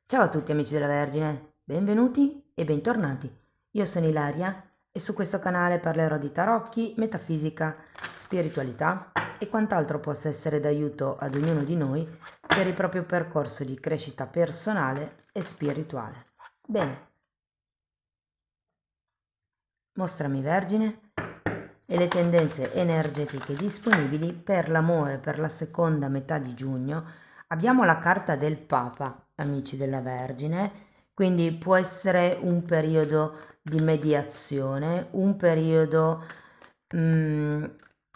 Ciao a tutti amici della Vergine, benvenuti e bentornati. Io sono Ilaria e su questo canale parlerò di tarocchi, metafisica, spiritualità e quant'altro possa essere d'aiuto ad ognuno di noi per il proprio percorso di crescita personale e spirituale. Bene, mostrami Vergine e le tendenze energetiche disponibili per l'amore per la seconda metà di giugno. Abbiamo la carta del Papa, amici della Vergine, quindi può essere un periodo di mediazione, un periodo... mm,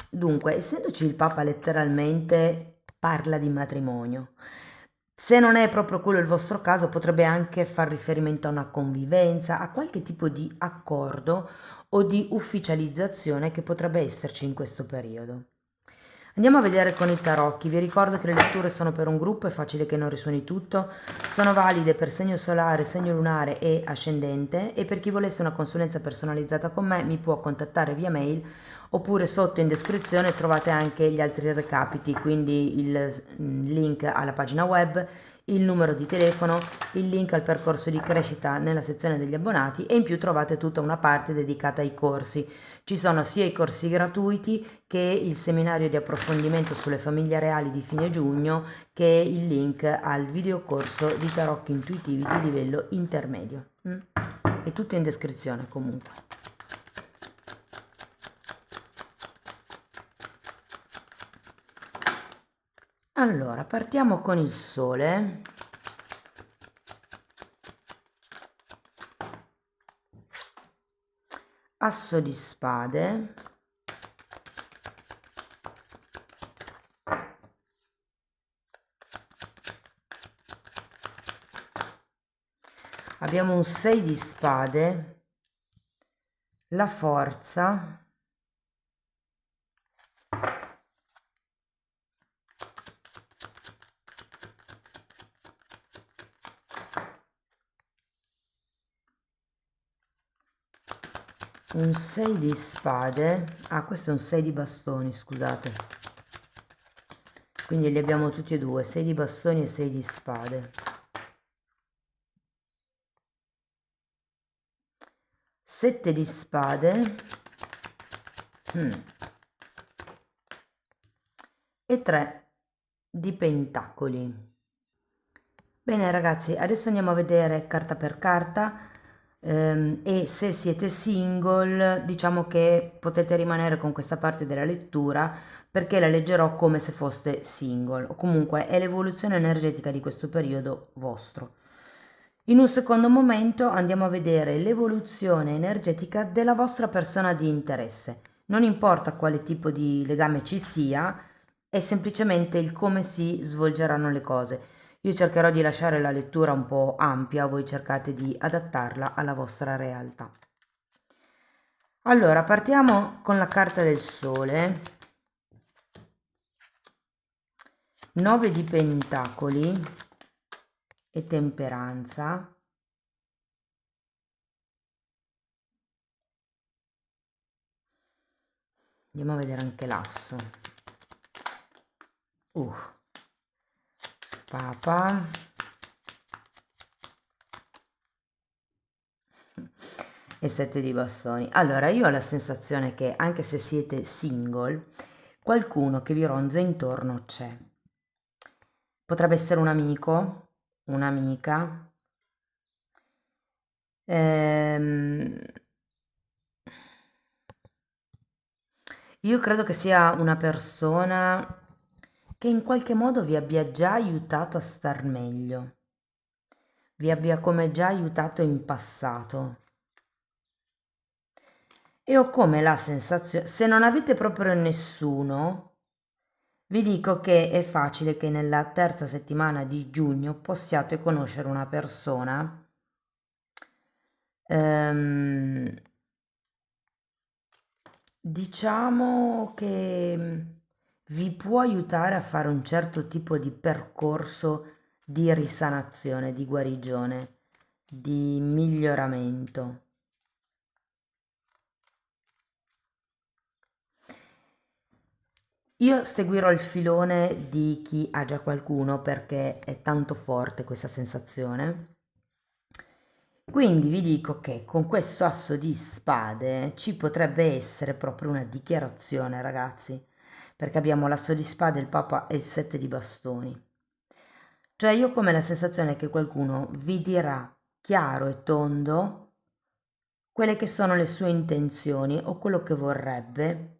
dunque, essendoci il Papa letteralmente parla di matrimonio. Se non è proprio quello il vostro caso, potrebbe anche far riferimento a una convivenza, a qualche tipo di accordo o di ufficializzazione che potrebbe esserci in questo periodo. Andiamo a vedere con i tarocchi. Vi ricordo che le letture sono per un gruppo, è facile che non risuoni tutto. Sono valide per segno solare, segno lunare e ascendente, e per chi volesse una consulenza personalizzata con me mi può contattare via mail, oppure sotto in descrizione trovate anche gli altri recapiti, quindi il link alla pagina web, il numero di telefono, il link al percorso di crescita nella sezione degli abbonati, e in più trovate tutta una parte dedicata ai corsi. Ci sono sia i corsi gratuiti che il seminario di approfondimento sulle famiglie reali di fine giugno, che è il link al videocorso di tarocchi intuitivi di livello intermedio. È tutto in descrizione comunque. Allora, partiamo con il sole. Asso di spade. Abbiamo un 6 di spade, la forza, un 6 di spade, questo è un 6 di bastoni, scusate, quindi li abbiamo tutti e due, 6 di bastoni e 6 di spade, 7 di spade, e 3 di pentacoli. Bene ragazzi, adesso andiamo a vedere carta per carta, e se siete single diciamo che potete rimanere con questa parte della lettura perché la leggerò come se foste single, o comunque è l'evoluzione energetica di questo periodo vostro. In un secondo momento andiamo a vedere l'evoluzione energetica della vostra persona di interesse. Non importa quale tipo di legame ci sia, è semplicemente il come si svolgeranno le cose. Io cercherò di lasciare la lettura un po' ampia, voi cercate di adattarla alla vostra realtà. Allora, partiamo con la carta del sole, 9 di pentacoli e temperanza. Andiamo a vedere anche l'asso. Papa e 7 di bastoni. Allora, io ho la sensazione che anche se siete single, qualcuno che vi ronza intorno c'è. Potrebbe essere un amico, un'amica. Ehm, io credo che sia una persona che in qualche modo vi abbia già aiutato a star meglio, vi abbia come già aiutato in passato. E ho come la sensazione, se non avete proprio nessuno, vi dico che è facile che nella terza settimana di giugno possiate conoscere una persona ehm, diciamo che vi può aiutare a fare un certo tipo di percorso di risanazione, di guarigione, di miglioramento. Io seguirò il filone di chi ha già qualcuno perché è tanto forte questa sensazione. Quindi vi dico che con questo asso di spade ci potrebbe essere proprio una dichiarazione, ragazzi, perché abbiamo l'asso di spade, il papa e il sette di bastoni. Cioè io ho come la sensazione che qualcuno vi dirà chiaro e tondo quelle che sono le sue intenzioni o quello che vorrebbe.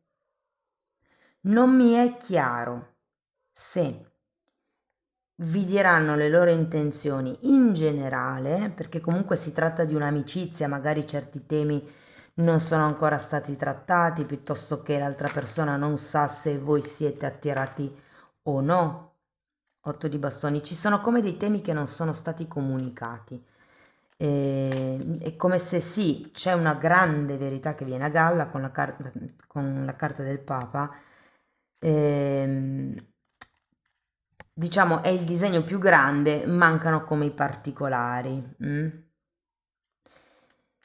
Non mi è chiaro se vi diranno le loro intenzioni in generale, perché comunque si tratta di un'amicizia, magari certi temi non sono ancora stati trattati, piuttosto che l'altra persona non sa se voi siete attirati o no. Otto di bastoni, ci sono come dei temi che non sono stati comunicati. È come se sì, c'è una grande verità che viene a galla con la carta del Papa. Ehm, diciamo è il disegno più grande, mancano come i particolari.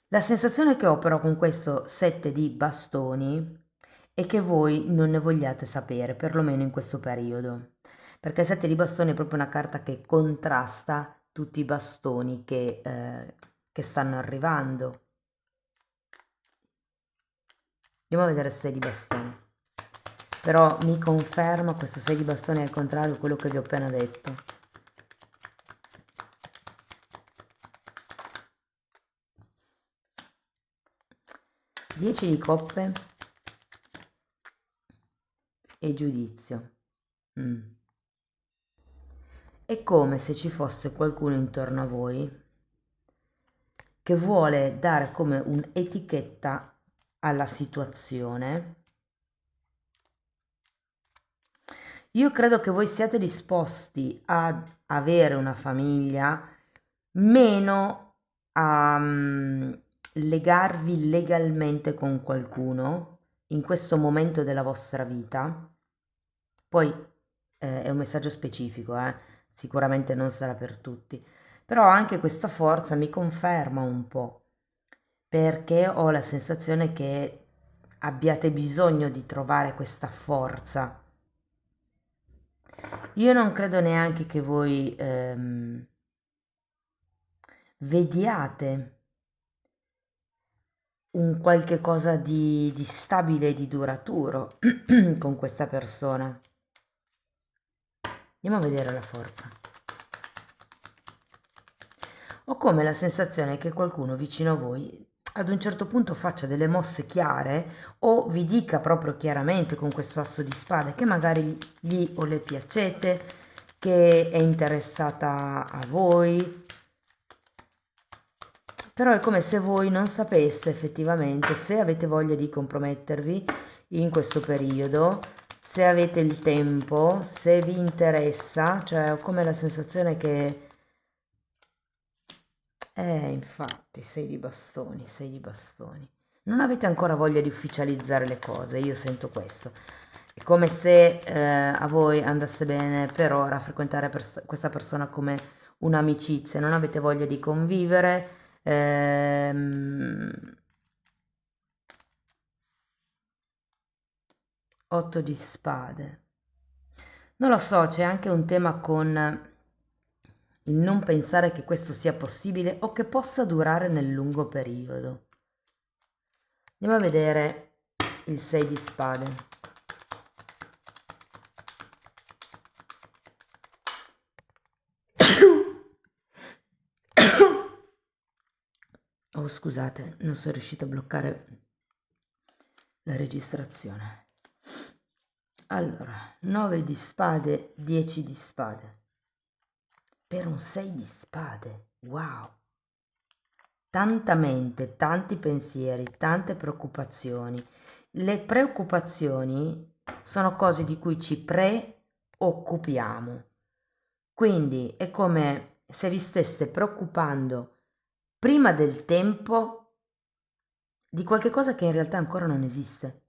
La sensazione che ho però con questo sette di bastoni è che voi non ne vogliate sapere, perlomeno in questo periodo, perché il sette di bastoni è proprio una carta che contrasta tutti i bastoni che stanno arrivando. Andiamo a vedere il 6 di bastoni. Però mi conferma questo 6 di bastoni al contrario quello che vi ho appena detto. 10 di coppe e giudizio. È come se ci fosse qualcuno intorno a voi che vuole dare come un'etichetta alla situazione. Io credo che voi siate disposti ad avere una famiglia, meno a legarvi legalmente con qualcuno in questo momento della vostra vita. Poi è un messaggio specifico, sicuramente non sarà per tutti, però anche questa forza mi conferma un po', perché ho la sensazione che abbiate bisogno di trovare questa forza. Io non credo neanche che voi vediate un qualche cosa di stabile e di duraturo con questa persona. Andiamo a vedere la forza. Ho come la sensazione che qualcuno vicino a voi ad un certo punto faccia delle mosse chiare o vi dica proprio chiaramente con questo asso di spade che magari gli o le piacete, che è interessata a voi, però è come se voi non sapeste effettivamente se avete voglia di compromettervi in questo periodo, se avete il tempo, se vi interessa, cioè ho come la sensazione che infatti, sei di bastoni, sei di bastoni. Non avete ancora voglia di ufficializzare le cose, io sento questo. È come se a voi andasse bene per ora frequentare questa persona come un'amicizia, non avete voglia di convivere. Otto di spade. Non lo so, c'è anche un tema con il non pensare che questo sia possibile o che possa durare nel lungo periodo. Andiamo a vedere il 6 di spade. Oh, scusate, non sono riuscito a bloccare la registrazione. Allora, 9 di spade, 10 di spade. Per un 6 di spade, wow! Tanta mente, tanti pensieri, tante preoccupazioni. Le preoccupazioni sono cose di cui ci preoccupiamo. Quindi è come se vi steste preoccupando prima del tempo di qualche cosa che in realtà ancora non esiste.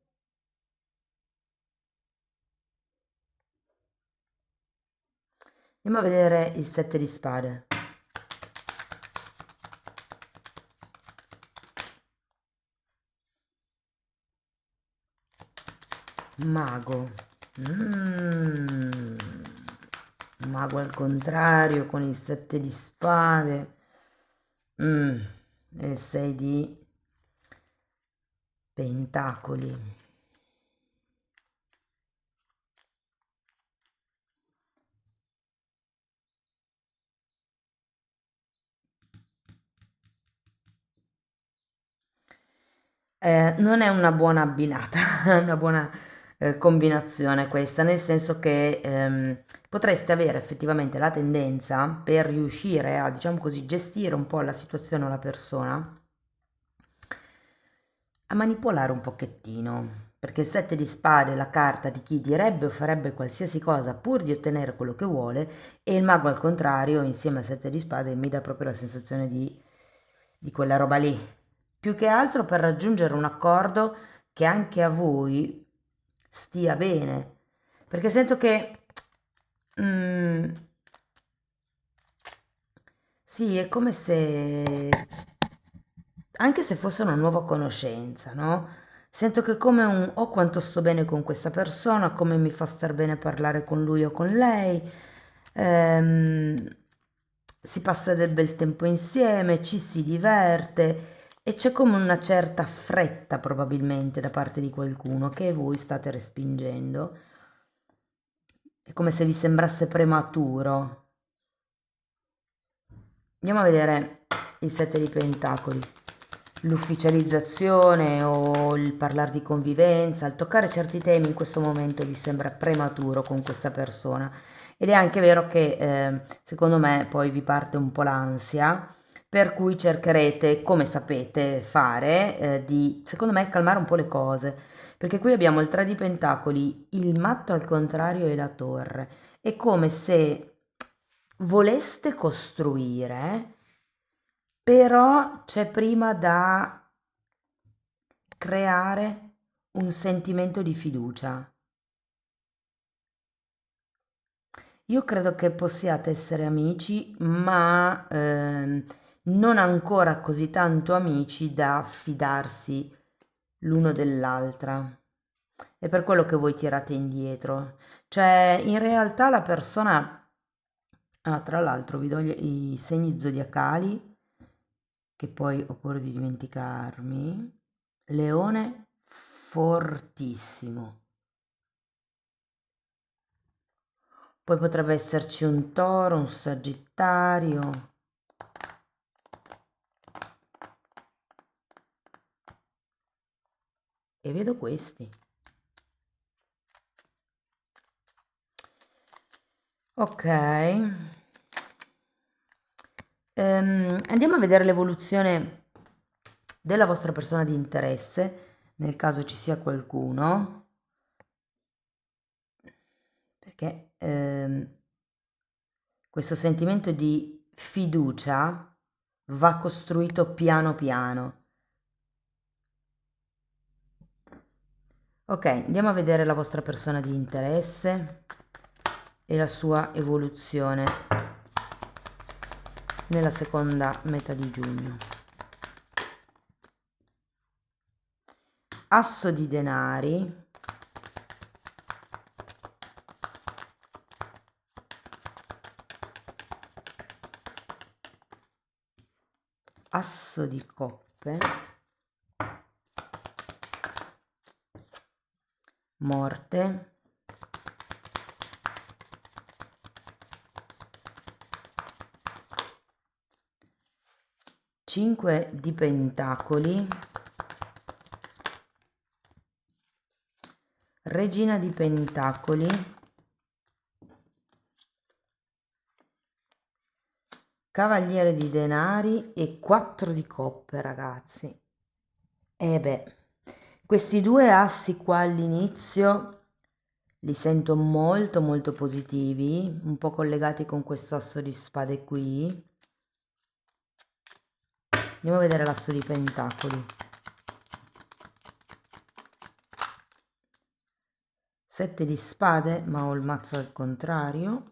Andiamo a vedere il 7 di spade. Mago. Mm. Mago al contrario con il 7 di spade. Mm. E il 6 di pentacoli. Non è una buona abbinata, una buona combinazione questa, nel senso che potreste avere effettivamente la tendenza per riuscire a, diciamo così, gestire un po' la situazione o la persona, a manipolare un pochettino, perché il 7 di spade è la carta di chi direbbe o farebbe qualsiasi cosa pur di ottenere quello che vuole, e il mago al contrario, insieme al 7 di spade, mi dà proprio la sensazione di quella roba lì. Più che altro per raggiungere un accordo che anche a voi stia bene, perché sento che mm, sì, è come se, anche se fosse una nuova conoscenza, no? Sento che come un, oh quanto sto bene con questa persona, come mi fa star bene parlare con lui o con lei, ehm, si passa del bel tempo insieme, ci si diverte e c'è come una certa fretta probabilmente da parte di qualcuno che voi state respingendo. È come se vi sembrasse prematuro. Andiamo a vedere il 7 di pentacoli. L'ufficializzazione o il parlare di convivenza, il toccare certi temi in questo momento vi sembra prematuro con questa persona. Ed è anche vero che secondo me poi vi parte un po' l'ansia, per cui cercherete, come sapete fare, di, secondo me, calmare un po' le cose. Perché qui abbiamo il 3 di pentacoli, il matto al contrario e la torre. È come se voleste costruire, però c'è prima da creare un sentimento di fiducia. Io credo che possiate essere amici, ma non ancora così tanto amici da fidarsi l'uno dell'altra. È per quello che voi tirate indietro. Cioè, in realtà la persona... Ah, tra l'altro vi do i segni zodiacali, che poi ho paura di dimenticarmi. Leone fortissimo. Poi potrebbe esserci un toro, un sagittario. E vedo questi. Ok. Andiamo a vedere l'evoluzione della vostra persona di interesse, nel caso ci sia qualcuno, perché questo sentimento di fiducia va costruito piano piano. Ok, andiamo a vedere la vostra persona di interesse e la sua evoluzione nella seconda metà di giugno. Asso di denari, asso di coppe, morte, 5 di pentacoli, regina di pentacoli, cavaliere di denari e 4 di coppe, ragazzi. E beh, questi due assi qua all'inizio li sento molto molto positivi, un po' collegati con questo asso di spade qui. Andiamo a vedere l'asso di pentacoli. 7 di spade, ma ho il mazzo al contrario.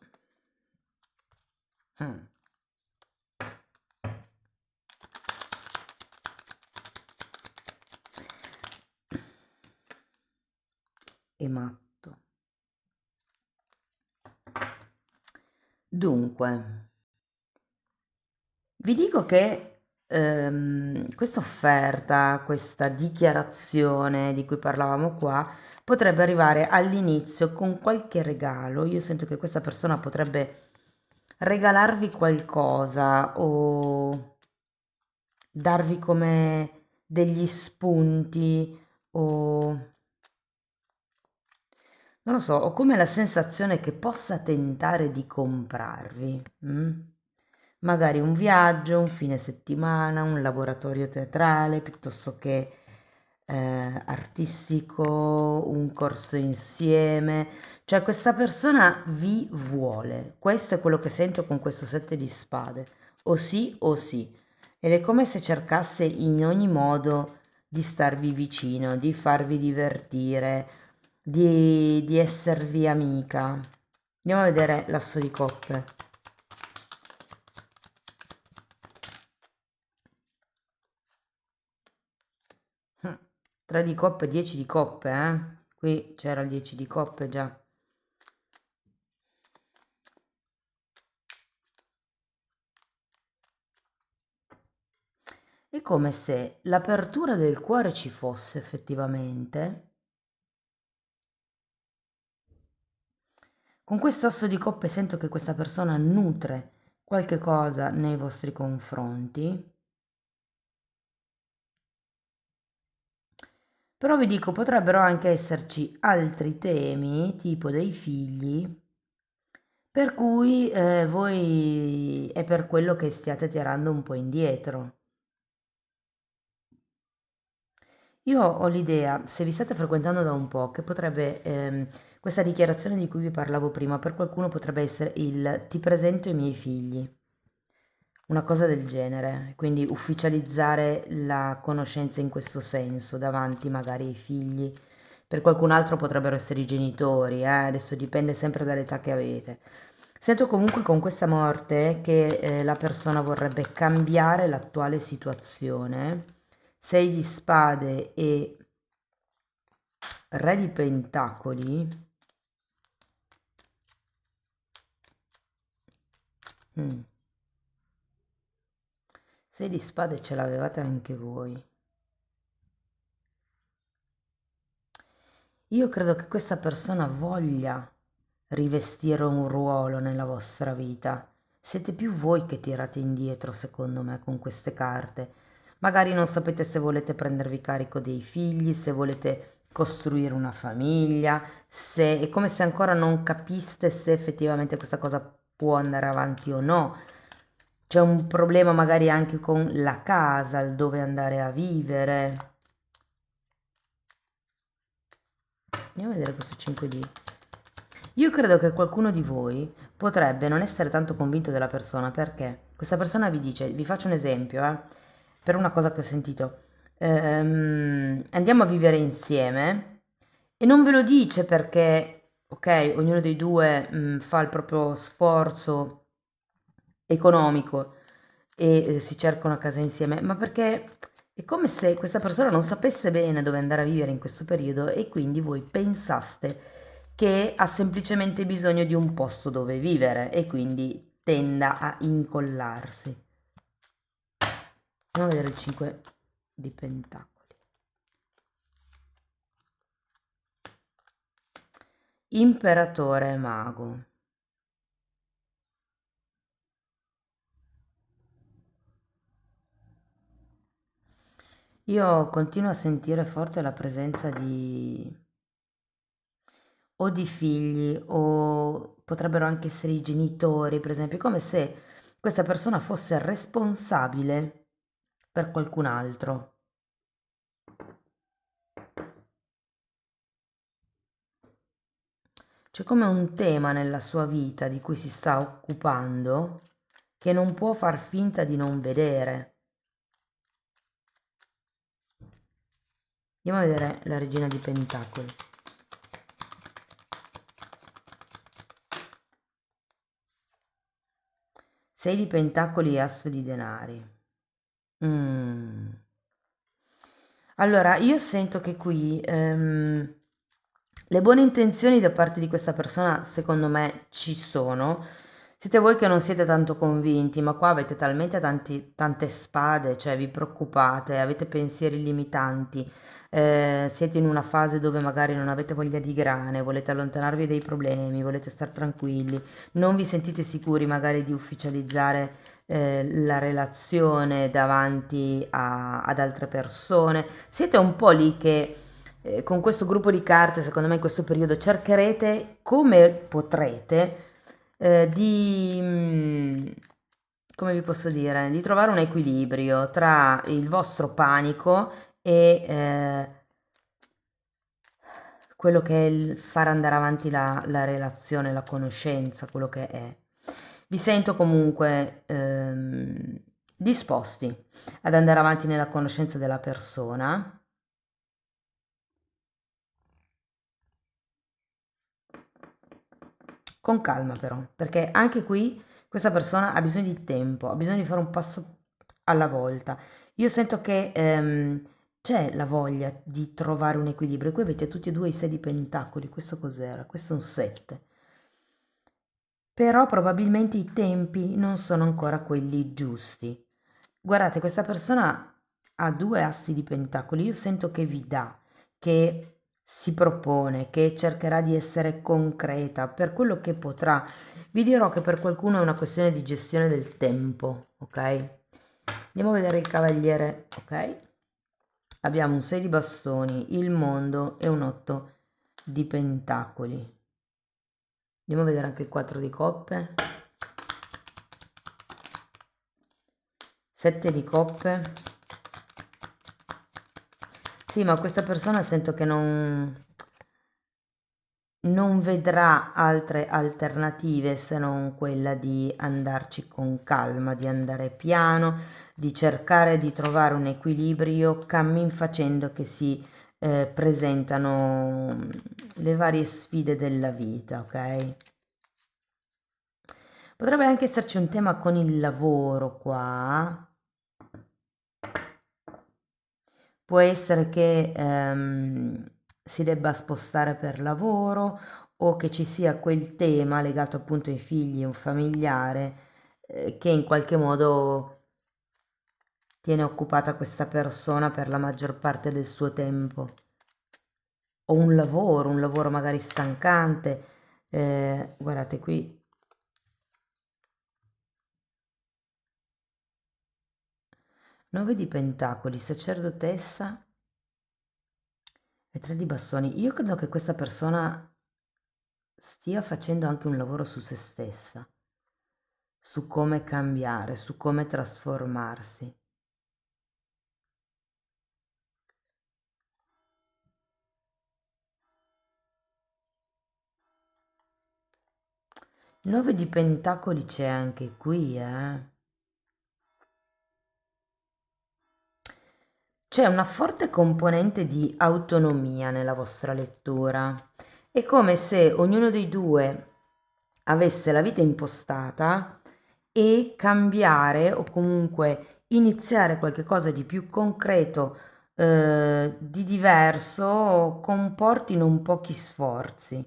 E matto. Dunque, vi dico che questa offerta, questa dichiarazione di cui parlavamo qua, potrebbe arrivare all'inizio con qualche regalo. Io sento che questa persona potrebbe regalarvi qualcosa o darvi come degli spunti o non lo so, ho come la sensazione che possa tentare di comprarvi. Magari un viaggio, un fine settimana, un laboratorio teatrale, piuttosto che artistico, un corso insieme. Cioè questa persona vi vuole. Questo è quello che sento con questo sette di spade. O sì o sì. Ed è come se cercasse in ogni modo di starvi vicino, di farvi divertire, di esservi amica. Andiamo a vedere l'asso di coppe. Hm, 3 di coppe, 10 di coppe, eh? Qui c'era il 10 di coppe già. È come se l'apertura del cuore ci fosse effettivamente. Con questo asso di coppe sento che questa persona nutre qualche cosa nei vostri confronti. Però vi dico, potrebbero anche esserci altri temi, tipo dei figli, per cui voi è per quello che stiate tirando un po' indietro. Io ho l'idea, se vi state frequentando da un po', che potrebbe, questa dichiarazione di cui vi parlavo prima, per qualcuno potrebbe essere il ti presento i miei figli, una cosa del genere, quindi ufficializzare la conoscenza in questo senso davanti magari ai figli. Per qualcun altro potrebbero essere i genitori, adesso dipende sempre dall'età che avete. Sento comunque con questa morte che la persona vorrebbe cambiare l'attuale situazione. 6 di spade e re di pentacoli. Mm. 6 di spade ce l'avevate anche voi. Io credo che questa persona voglia rivestire un ruolo nella vostra vita. Siete più voi che tirate indietro, secondo me, con queste carte. Magari non sapete se volete prendervi carico dei figli, se volete costruire una famiglia, se è come se ancora non capiste se effettivamente questa cosa può andare avanti o no. C'è un problema magari anche con la casa, il dove andare a vivere. Andiamo a vedere questo 5 di... Io credo che qualcuno di voi potrebbe non essere tanto convinto della persona perché questa persona vi dice, vi faccio un esempio, per una cosa che ho sentito, andiamo a vivere insieme e non ve lo dice perché, ok, ognuno dei due fa il proprio sforzo economico e si cerca una casa insieme, ma perché è come se questa persona non sapesse bene dove andare a vivere in questo periodo e quindi voi pensaste che ha semplicemente bisogno di un posto dove vivere e quindi tenda a incollarsi. Andiamo a vedere il 5 di pentacoli. Imperatore e mago. Io continuo a sentire forte la presenza di o di figli o potrebbero anche essere i genitori, per esempio, come se questa persona fosse responsabile per qualcun altro. C'è come un tema nella sua vita di cui si sta occupando che non può far finta di non vedere. Andiamo a vedere la regina di pentacoli. 6 di pentacoli e asso di denari. Mm. Allora, io sento che qui le buone intenzioni da parte di questa persona, secondo me, ci sono. Siete voi che non siete tanto convinti, ma qua avete talmente tante spade, cioè vi preoccupate, avete pensieri limitanti, siete in una fase dove magari non avete voglia di grane, volete allontanarvi dai problemi, volete stare tranquilli, non vi sentite sicuri magari di ufficializzare la relazione davanti ad altre persone. Siete un po' lì che con questo gruppo di carte, secondo me in questo periodo cercherete come potrete come vi posso dire, di trovare un equilibrio tra il vostro panico e quello che è il far andare avanti la relazione, la conoscenza, quello che è. Vi sento comunque disposti ad andare avanti nella conoscenza della persona. Con calma però, perché anche qui questa persona ha bisogno di tempo, ha bisogno di fare un passo alla volta. Io sento che c'è la voglia di trovare un equilibrio. Qui avete tutti e due i 6 di pentacoli, questo cos'era? Questo è un 7. Però probabilmente i tempi non sono ancora quelli giusti. Guardate, questa persona ha due assi di pentacoli, io sento che vi dà, che si propone, che cercherà di essere concreta per quello che potrà. Vi dirò che per qualcuno è una questione di gestione del tempo, ok? Andiamo a vedere il cavaliere, ok? Abbiamo un 6 di bastoni, il mondo e un 8 di pentacoli. Andiamo a vedere anche il 4 di coppe, 7 di coppe. Sì, ma questa persona sento che non vedrà altre alternative se non quella di andarci con calma, di andare piano, di cercare di trovare un equilibrio cammin facendo che si presentano le varie sfide della vita, ok? Potrebbe anche esserci un tema con il lavoro qua. Può essere che si debba spostare per lavoro o che ci sia quel tema legato appunto ai figli, un familiare, che in qualche modo tiene occupata questa persona per la maggior parte del suo tempo. O un lavoro magari stancante. Guardate qui. 9 di pentacoli, sacerdotessa e 3 di bastoni. Io credo che questa persona stia facendo anche un lavoro su se stessa, su come cambiare, su come trasformarsi. Il 9 di pentacoli c'è anche qui, eh. C'è una forte componente di autonomia nella vostra lettura. È come se ognuno dei due avesse la vita impostata e cambiare o comunque iniziare qualcosa di più concreto, di diverso, comporti non pochi sforzi.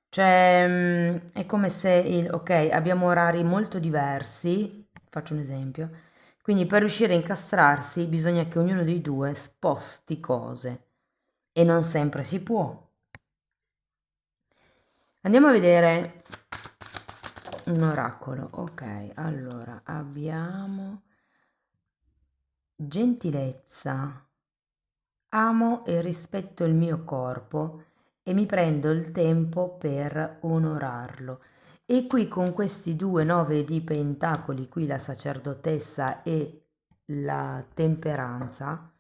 Cioè, è come se ok, abbiamo orari molto diversi, faccio un esempio, quindi per riuscire a incastrarsi bisogna che ognuno dei due sposti cose e non sempre si può. Andiamo a vedere un oracolo. Ok, allora abbiamo gentilezza. Amo e rispetto il mio corpo e mi prendo il tempo per onorarlo. E qui con questi due 9 di pentacoli, qui la sacerdotessa e la temperanza,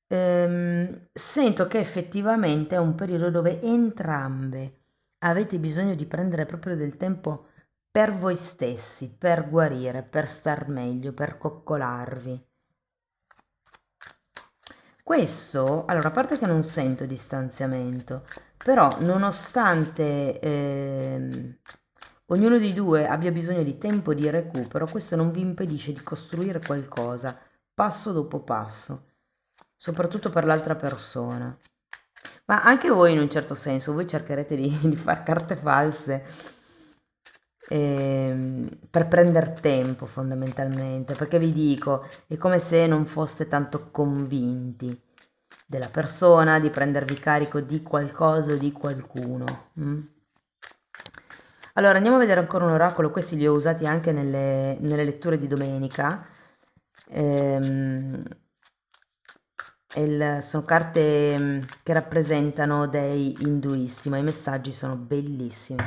sento che effettivamente è un periodo dove entrambe avete bisogno di prendere proprio del tempo per voi stessi, per guarire, per star meglio, per coccolarvi. Questo, allora, a parte che non sento distanziamento, però nonostante ognuno dei due abbia bisogno di tempo di recupero, questo non vi impedisce di costruire qualcosa passo dopo passo, soprattutto per l'altra persona. Ma anche voi in un certo senso, voi cercherete di far carte false per prendere tempo fondamentalmente, perché vi dico, è come se non foste tanto convinti della persona, di prendervi carico di qualcosa o di qualcuno. Allora, andiamo a vedere ancora un oracolo, questi li ho usati anche nelle letture di domenica. Sono carte che rappresentano dei induisti, ma i messaggi sono bellissimi.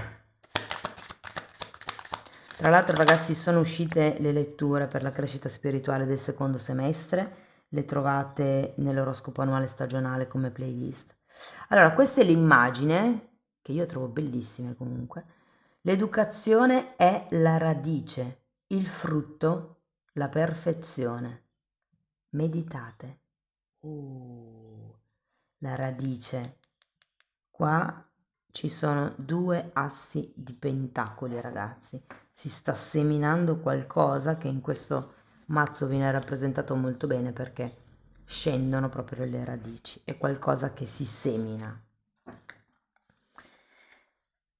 Tra l'altro, ragazzi, sono uscite le letture per la crescita spirituale del secondo semestre, le trovate nell'oroscopo annuale stagionale come playlist. Allora, questa è l'immagine, che io trovo bellissima comunque. L'educazione è la radice, il frutto, la perfezione. Meditate. La radice. Qua ci sono due assi di pentacoli, ragazzi. Si sta seminando qualcosa che in questo mazzo viene rappresentato molto bene perché scendono proprio le radici. È qualcosa che si semina.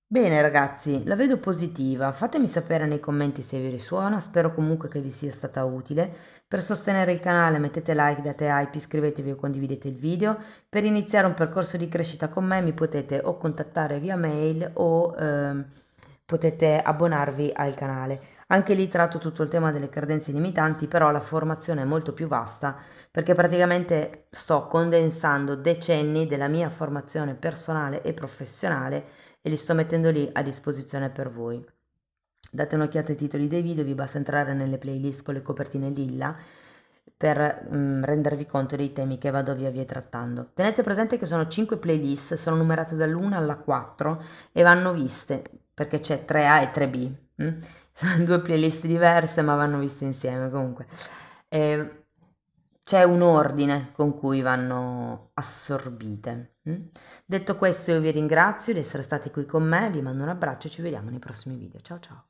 Bene ragazzi, la vedo positiva, fatemi sapere nei commenti se vi risuona, spero comunque che vi sia stata utile. Per sostenere il canale mettete like, date hype, iscrivetevi o condividete il video. Per iniziare un percorso di crescita con me mi potete o contattare via mail o potete abbonarvi al canale. Anche lì tratto tutto il tema delle credenze limitanti, però la formazione è molto più vasta perché praticamente sto condensando decenni della mia formazione personale e professionale e li sto mettendo lì a disposizione per voi. Date un'occhiata ai titoli dei video, vi basta entrare nelle playlist con le copertine lilla per rendervi conto dei temi che vado via via trattando. Tenete presente che sono 5 playlist, sono numerate dall'1 alla 4 e vanno viste perché c'è 3A e 3B. Sono due playlist diverse ma vanno viste insieme comunque. C'è un ordine con cui vanno assorbite. Detto questo io vi ringrazio di essere stati qui con me, vi mando un abbraccio e ci vediamo nei prossimi video. Ciao ciao!